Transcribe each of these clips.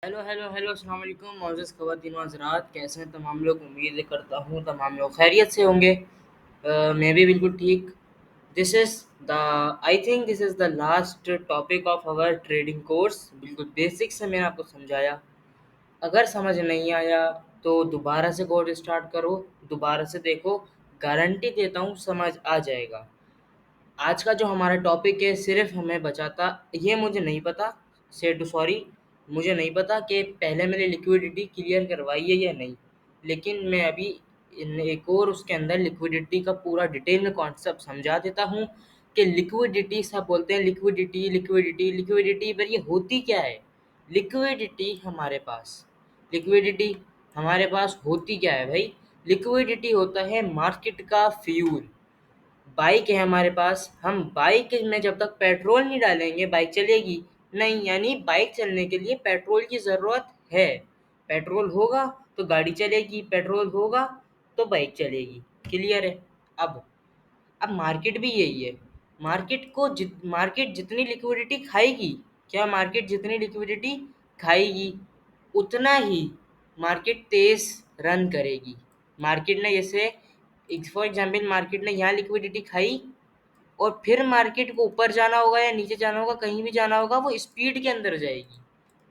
Hello hello hello अस्सलाम वालेकुम मोअज़्ज़ज़ ख़वातीन व हज़रात, कैसे हैं तमाम लोग। उम्मीद करता हूँ तमाम लोग खैरियत से होंगे। मैं भी बिल्कुल ठीक। This is the I think this is the last topic of our trading course. बिल्कुल बेसिक से मैंने आपको समझाया। अगर समझ नहीं आया तो दोबारा से कोर्स स्टार्ट करो, दोबारा से देखो, गारंटी देता हूँ समझ आ जाएगा। आज का जो हमारा टॉपिक है सिर्फ हमें बचाता, ये मुझे नहीं पता, से टू सॉरी, मुझे नहीं पता कि पहले मैंने लिक्विडिटी क्लियर करवाई है या नहीं। लेकिन मैं अभी एक और उसके अंदर लिक्विडिटी का पूरा डिटेल में कॉन्सेप्ट समझा देता हूँ कि लिक्विडिटी सब बोलते हैं लिक्विडिटी लिक्विडिटी लिक्विडिटी, पर ये होती क्या है। लिक्विडिटी हमारे पास लिक्विडिटी हमारे पास होती क्या है भाई। लिक्विडिटी होता है मार्केट का फ्यूल। बाइक है हमारे पास, हम बाइक में जब तक पेट्रोल नहीं डालेंगे बाइक चलेगी नहीं। यानी बाइक चलने के लिए पेट्रोल की ज़रूरत है। पेट्रोल होगा तो गाड़ी चलेगी, पेट्रोल होगा तो बाइक चलेगी। क्लियर है। अब अब मार्केट भी यही है। मार्केट जितनी लिक्विडिटी खाएगी, क्या मार्केट जितनी लिक्विडिटी खाएगी उतना ही मार्केट तेज रन करेगी। मार्केट ने जैसे फॉर एग्जांपल मार्केट ने यहाँ लिक्विडिटी खाई और फिर मार्केट को ऊपर जाना होगा या नीचे जाना होगा, कहीं भी जाना होगा, वो स्पीड के अंदर जाएगी।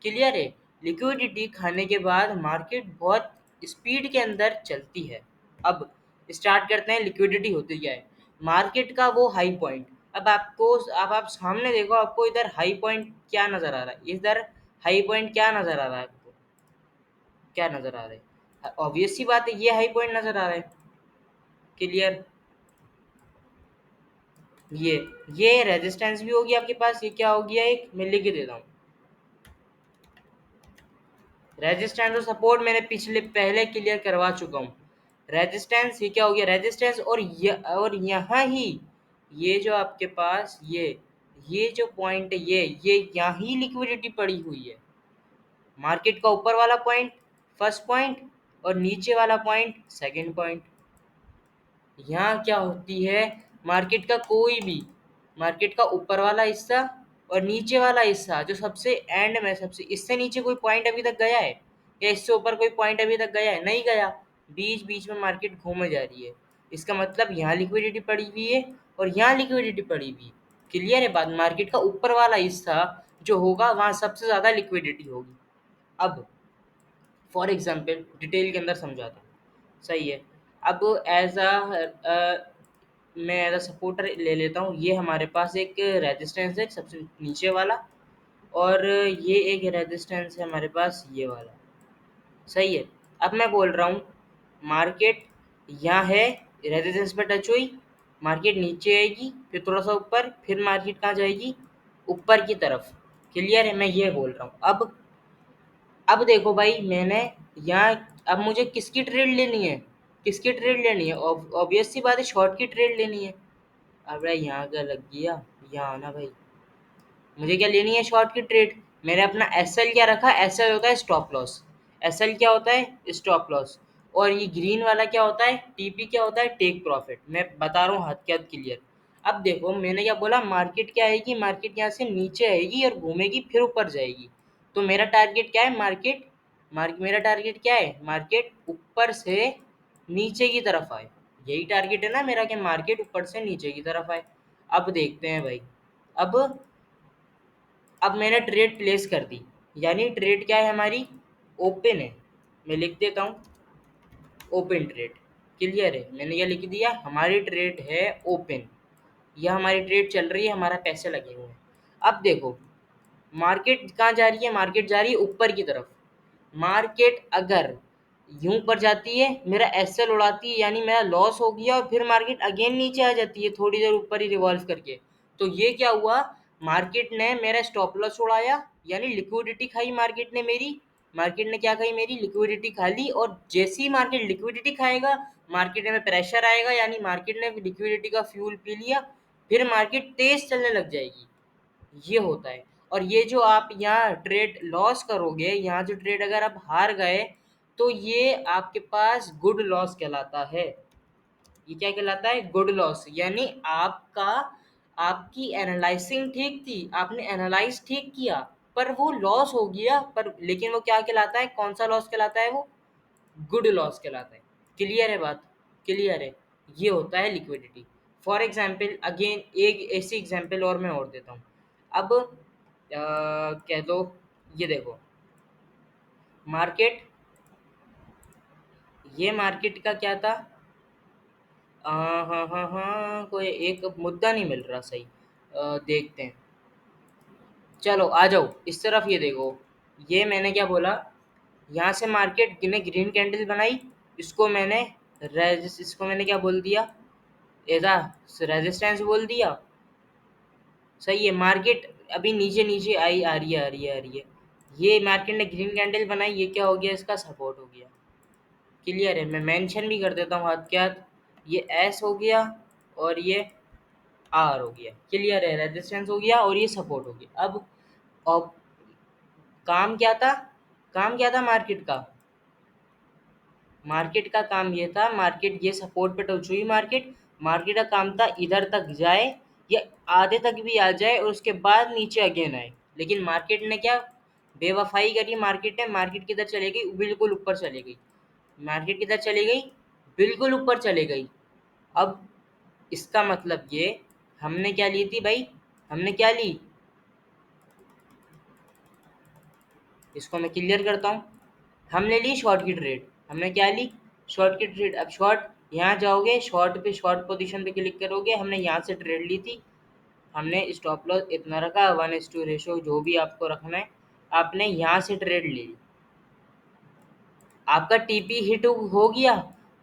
क्लियर है। लिक्विडिटी खाने के बाद मार्केट बहुत स्पीड के अंदर चलती है। अब स्टार्ट करते हैं लिक्विडिटी होती क्या है। मार्केट का वो हाई पॉइंट। अब आप सामने देखो, आपको इधर हाई पॉइंट क्या नज़र आ रहा है। इधर हाई पॉइंट क्या नज़र आ रहा है आपको, क्या नज़र आ रहा है। ऑब्वियस सी बात है, ये हाई पॉइंट नज़र आ रहा है। क्लियर। ये ये रेजिस्टेंस भी होगी आपके पास। ये क्या हो गया, एक मैं लिख के देता हूँ। रेजिस्टेंस और सपोर्ट मैंने पहले क्लियर करवा चुका हूँ। रेजिस्टेंस ये क्या हो गया, रेजिस्टेंस, और यहाँ ही ये जो आपके पास ये जो पॉइंट है, ये यहाँ ही लिक्विडिटी पड़ी हुई है। मार्केट का ऊपर वाला पॉइंट फर्स्ट पॉइंट और नीचे वाला पॉइंट सेकंड पॉइंट। यहाँ क्या होती है, मार्केट का कोई भी मार्केट का ऊपर वाला हिस्सा और नीचे वाला हिस्सा जो सबसे एंड में, सबसे इससे नीचे कोई पॉइंट अभी तक गया है या इससे ऊपर कोई पॉइंट अभी तक गया है, नहीं गया। बीच बीच में मार्केट घूमे जा रही है। इसका मतलब यहाँ लिक्विडिटी पड़ी हुई है और यहाँ लिक्विडिटी पड़ी हुई है। क्लियर है बात। मार्केट का ऊपर वाला हिस्सा जो होगा वहाँ सबसे ज़्यादा लिक्विडिटी होगी। अब फॉर एग्जाम्पल डिटेल के अंदर समझाता हूँ। सही है। अब मैं एज अ सपोर्टर ले लेता हूँ। ये हमारे पास एक रेजिस्टेंस है सबसे नीचे वाला, और ये एक रेजिस्टेंस है हमारे पास ये वाला। सही है। अब मैं बोल रहा हूँ मार्केट यहाँ है, रेजिस्टेंस पे टच हुई, मार्केट नीचे आएगी, फिर थोड़ा सा ऊपर, फिर मार्केट कहाँ जाएगी, ऊपर की तरफ। क्लियर है, मैं ये बोल रहा हूँ। अब देखो भाई, मैंने यहाँ अब मुझे किसकी ट्रेड लेनी है, किसकी ट्रेड लेनी है, ऑब्वियस सी बात है शॉर्ट की ट्रेड लेनी है। अब भाई यहाँ क्या लग गया, यहाँ आना भाई, मुझे क्या लेनी है, शॉर्ट की ट्रेड। मैंने अपना एस एल क्या रखा, एस एल होता है स्टॉप लॉस। एस एल क्या होता है, स्टॉप लॉस। और ये ग्रीन वाला क्या होता है, टी पी क्या होता है, टेक प्रॉफिट। मैं बता रहा हूँ हद के हद क्लियर। अब देखो मैंने क्या बोला, मार्केट क्या आएगी, मार्केट यहाँ से नीचे आएगी और घूमेगी फिर ऊपर जाएगी। तो मेरा टारगेट क्या है, मेरा टारगेट क्या है, मार्केट ऊपर से नीचे की तरफ आए। यही टारगेट है ना मेरा, कि मार्केट ऊपर से नीचे की तरफ आए। अब देखते हैं भाई। अब अब मैंने ट्रेड प्लेस कर दी, यानी ट्रेड क्या है हमारी, ओपन है। मैं लिख देता हूँ ओपन ट्रेड। क्लियर है, मैंने ये लिख दिया, हमारी ट्रेड है ओपन। यह हमारी ट्रेड चल रही है, हमारा पैसे लगे हुए हैं। अब देखो मार्केट कहाँ जा रही है, मार्केट जा रही है ऊपर की तरफ। मार्केट अगर यूं ऊपर जाती है, मेरा एसएल उड़ाती है, यानी मेरा लॉस हो गया, और फिर मार्केट अगेन नीचे आ जाती है थोड़ी देर ऊपर ही रिवॉल्व करके, तो ये क्या हुआ, मार्केट ने मेरा स्टॉप लॉस उड़ाया, यानी लिक्विडिटी खाई मार्केट ने मेरी। मार्केट ने क्या खाई, मेरी लिक्विडिटी खा ली। और जैसे ही मार्केट लिक्विडिटी खाएगा, मार्केट में प्रेशर आएगा, यानी मार्केट ने लिक्विडिटी का फ्यूल पी लिया, फिर मार्केट तेज चलने लग जाएगी। ये होता है। और ये जो आप यहाँ ट्रेड लॉस करोगे, यहाँ जो ट्रेड अगर आप हार गए, तो ये आपके पास गुड लॉस कहलाता है। ये क्या कहलाता है, गुड लॉस। यानी आपकी एनालाइजिंग ठीक थी, आपने एनालाइज ठीक किया, पर वो लॉस हो गया, पर लेकिन वो क्या कहलाता है, कौन सा लॉस कहलाता है वो, गुड लॉस कहलाता है। क्लियर है बात, क्लियर है। ये होता है लिक्विडिटी। फॉर एग्जाम्पल अगेन एक ऐसी एग्जाम्पल और मैं और देता हूँ। अब कह दो, ये देखो मार्केट, ये मार्केट का क्या था, हाँ हाँ हाँ, कोई एक मुद्दा नहीं मिल रहा सही, देखते हैं। चलो आ जाओ इस तरफ, ये देखो, ये मैंने क्या बोला, यहाँ से मार्केट ने ग्रीन कैंडल बनाई, इसको मैंने इसको मैंने क्या बोल दिया, एजा रेजिस्टेंस बोल दिया। सही है, मार्केट अभी नीचे नीचे आई, आ रही है, आ रही है, आ रही है। ये मार्केट ने ग्रीन कैंडल बनाई, ये क्या हो गया, इसका सपोर्ट हो गया। क्लियर है, मैं मेंशन भी कर देता हूँ हाथ के हाथ, ये एस हो गया और ये आर हो गया। क्लियर है, रेजिस्टेंस हो गया और ये सपोर्ट हो गया। अब काम क्या था, काम क्या था मार्केट का, मार्केट का काम ये था, मार्केट ये सपोर्ट पे टच हुई, मार्केट मार्केट का काम था इधर तक जाए या आधे तक भी आ जाए और उसके बाद नीचे अगेन आए। लेकिन मार्केट ने क्या बेवफाई करी, मार्केट ने, मार्केट किधर चले गई, बिल्कुल ऊपर चले गई। मार्केट किधर चली गई, बिल्कुल ऊपर चले गई। अब इसका मतलब ये, हमने क्या ली थी भाई, हमने क्या ली, इसको मैं क्लियर करता हूँ। हमने ली शॉर्ट की ट्रेड, हमने क्या ली, शॉर्ट की ट्रेड। अब शॉर्ट, यहाँ जाओगे शॉर्ट पे, शॉर्ट पोजीशन पे क्लिक करोगे, हमने यहाँ से ट्रेड ली थी, हमने स्टॉप लॉस इतना रखा 1:2 रेशो, जो भी आपको रखना है, आपने यहाँ से ट्रेड ली, आपका टीपी हिट हो गया।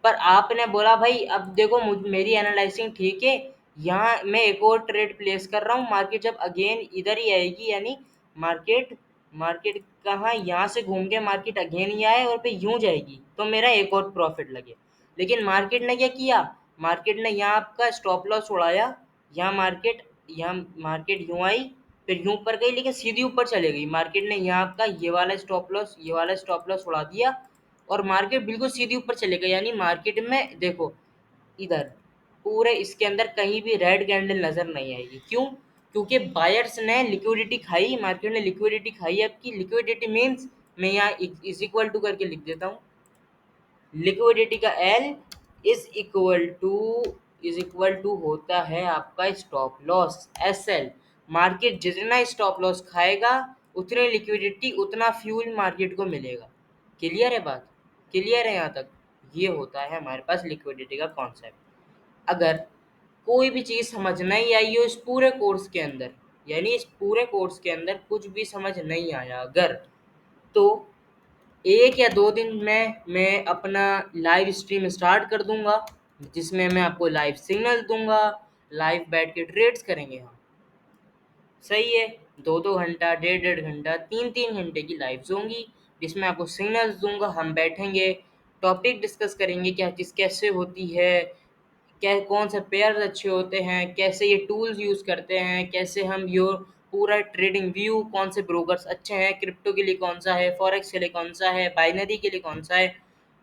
पर आपने बोला भाई अब देखो मेरी एनालाइसिंग ठीक है, यहाँ मैं एक और ट्रेड प्लेस कर रहा हूँ, मार्केट जब अगेन इधर ही आएगी, यानी मार्केट, मार्केट कहाँ, यहाँ से घूम के मार्केट अगेन ही आए और फिर यूं जाएगी तो मेरा एक और प्रॉफिट लगे। लेकिन मार्केट ने क्या किया, मार्केट ने यहाँ आपका स्टॉप लॉस उड़ाया, यहाँ मार्केट, यहाँ मार्केट यूं आई, फिर यूं ऊपर गई, लेकिन सीधी ऊपर चले गई। मार्केट ने यहाँ आपका ये वाला स्टॉप लॉस, ये वाला स्टॉप लॉस उड़ा दिया और मार्केट बिल्कुल सीधी ऊपर चले गए। यानी मार्केट में देखो, इधर पूरे इसके अंदर कहीं भी रेड कैंडल नजर नहीं आएगी। क्यों, क्योंकि बायर्स ने लिक्विडिटी खाई, मार्केट ने लिक्विडिटी खाई। आपकी लिक्विडिटी मीन्स, मैं यहाँ इज इक्वल टू करके लिख देता हूँ, लिक्विडिटी का एल इज इक्वल टू होता है आपका stop loss, S L. Market जितना स्टॉप लॉस खाएगा उतने लिक्विडिटी, उतना फ्यूल मार्केट को मिलेगा। क्लियर है बात, क्लियर है यहाँ तक। ये होता है हमारे पास लिक्विडिटी का कॉन्सेप्ट। अगर कोई भी चीज़ समझ नहीं आई हो इस पूरे कोर्स के अंदर, यानी इस पूरे कोर्स के अंदर कुछ भी समझ नहीं आया अगर, तो 1 या 2 दिन में मैं अपना लाइव स्ट्रीम स्टार्ट कर दूंगा, जिसमें मैं आपको लाइव सिग्नल दूंगा, लाइव बैठ के ट्रेड्स करेंगे हम। सही है, 2-2 घंटा, 1.5-1.5 घंटा, 3-3 घंटे की लाइव्स होंगी, जिसमें आपको सिग्नल्स दूंगा, हम बैठेंगे, टॉपिक डिस्कस करेंगे, क्या चीज़ कैसे होती है, क्या कौन से पेयर्स अच्छे होते हैं, कैसे ये टूल्स यूज़ करते हैं, कैसे हम यो पूरा ट्रेडिंग व्यू, कौन से ब्रोकर्स अच्छे हैं, क्रिप्टो के लिए कौन सा है, फॉरेक्स के लिए कौन सा है, बाइनरी के लिए कौन सा है,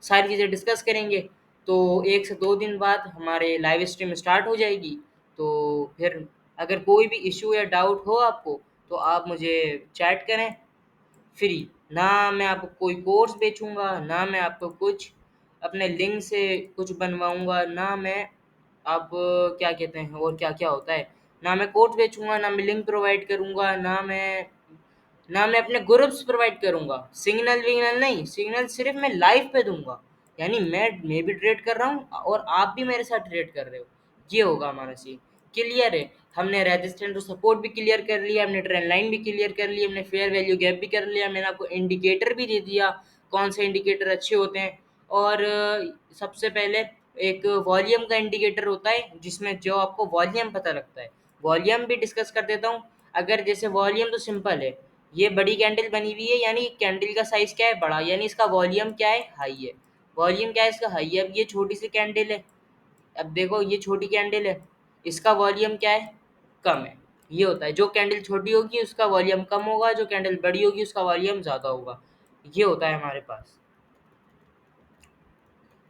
सारी चीज़ें डिस्कस करेंगे। तो 1 से 2 दिन बाद हमारे लाइव स्ट्रीम स्टार्ट हो जाएगी। तो फिर अगर कोई भी इशू या डाउट हो आपको, तो आप मुझे चैट करें फ्री। ना मैं आपको कोई कोर्स बेचूंगा, ना मैं आपको कुछ अपने लिंक से कुछ बनवाऊंगा, ना मैं आप क्या कहते हैं और क्या क्या होता है, ना मैं कोर्स बेचूंगा, ना मैं लिंक प्रोवाइड करूंगा, ना मैं अपने ग्रुप्स प्रोवाइड करूंगा, सिग्नल विग्नल नहीं, सिग्नल सिर्फ मैं लाइव पे दूंगा। यानी मैं भी ट्रेड कर रहा हूँ और आप भी मेरे साथ ट्रेड कर रहे हो, ये होगा हमारा सीन। क्लियर है, हमने रेजिस्टेंस और सपोर्ट भी क्लियर कर लिया, हमने ट्रेंड लाइन भी क्लियर कर ली, हमने फेयर वैल्यू गैप भी कर लिया, मैंने आपको इंडिकेटर भी दे दिया, कौन से इंडिकेटर अच्छे होते हैं। और सबसे पहले एक वॉल्यूम का इंडिकेटर होता है, जिसमें जो आपको वॉल्यूम पता लगता है, वॉल्यूम भी डिस्कस कर देता हूँ। अगर जैसे वॉल्यूम तो सिंपल है, ये बड़ी कैंडल बनी हुई है, यानी कैंडल का साइज क्या है, बड़ा, यानी इसका वॉल्यूम क्या है, हाई है। वॉल्यूम क्या है इसका, हाई है। अब ये छोटी सी कैंडल है, अब देखो ये छोटी कैंडल है, इसका वॉल्यूम क्या है, कम है। ये होता है, जो कैंडल छोटी होगी उसका वॉल्यूम कम होगा, जो कैंडल बड़ी होगी उसका वॉल्यूम ज़्यादा होगा। ये होता है हमारे पास।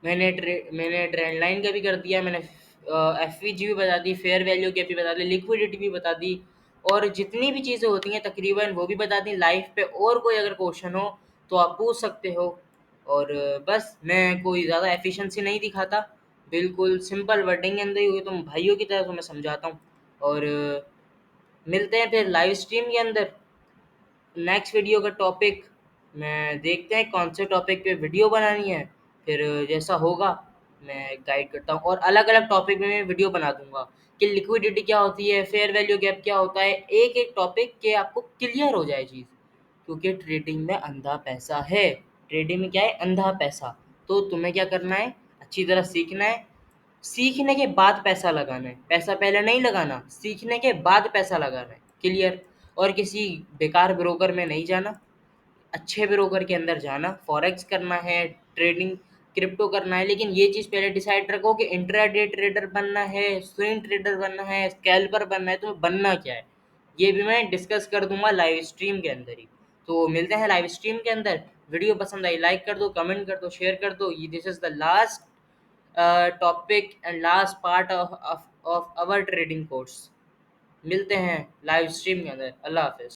मैंने ट्रेंड लाइन का भी कर दिया, मैंने एफ भी बता दी, फेयर वैल्यू की भी बता दी, लिक्विडिटी भी बता दी, और जितनी भी चीज़ें होती हैं तकरीबन वो भी बता दी लाइव पे। और कोई अगर क्वेश्चन हो तो आप पूछ सकते हो। और बस मैं कोई ज़्यादा एफिशिएंसी नहीं दिखाता, बिल्कुल सिंपल वर्डिंग के अंदर ही हुई तुम भाइयों की तरह तुम्हें समझाता हूँ। और मिलते हैं फिर लाइव स्ट्रीम के अंदर। नेक्स्ट वीडियो का टॉपिक मैं देखते हैं कौन से टॉपिक पे वीडियो बनानी है। फिर जैसा होगा मैं गाइड करता हूँ, और अलग अलग टॉपिक में मैं वीडियो बना दूंगा कि लिक्विडिटी क्या होती है, फेयर वैल्यू गैप क्या होता है, एक एक टॉपिक के आपको क्लियर हो जाए चीज़। क्योंकि ट्रेडिंग में अंधा पैसा है। ट्रेडिंग में क्या है, अंधा पैसा। तो तुम्हें क्या करना है, अच्छी तरह सीखना है। सीखने के बाद पैसा लगाना है, पैसा पहले नहीं लगाना, सीखने के बाद पैसा लगाना है। क्लियर। और किसी बेकार ब्रोकर में नहीं जाना, अच्छे ब्रोकर के अंदर जाना। फॉरेक्स करना है, ट्रेडिंग क्रिप्टो करना है, लेकिन ये चीज़ पहले डिसाइड रखो कि इंट्राडे ट्रेडर बनना है, स्विंग ट्रेडर बनना है, स्कैल्पर बनना है, तुम्हें बनना क्या है। ये भी मैं डिस्कस कर दूंगा लाइव स्ट्रीम के अंदर ही। तो मिलते हैं लाइव स्ट्रीम के अंदर। वीडियो पसंद आई लाइक कर दो, कमेंट कर दो, शेयर कर दो। ये this is the last topic and last part of our trading course. मिलते हैं लाइव स्ट्रीम के अंदर। अल्लाह हाफिज़।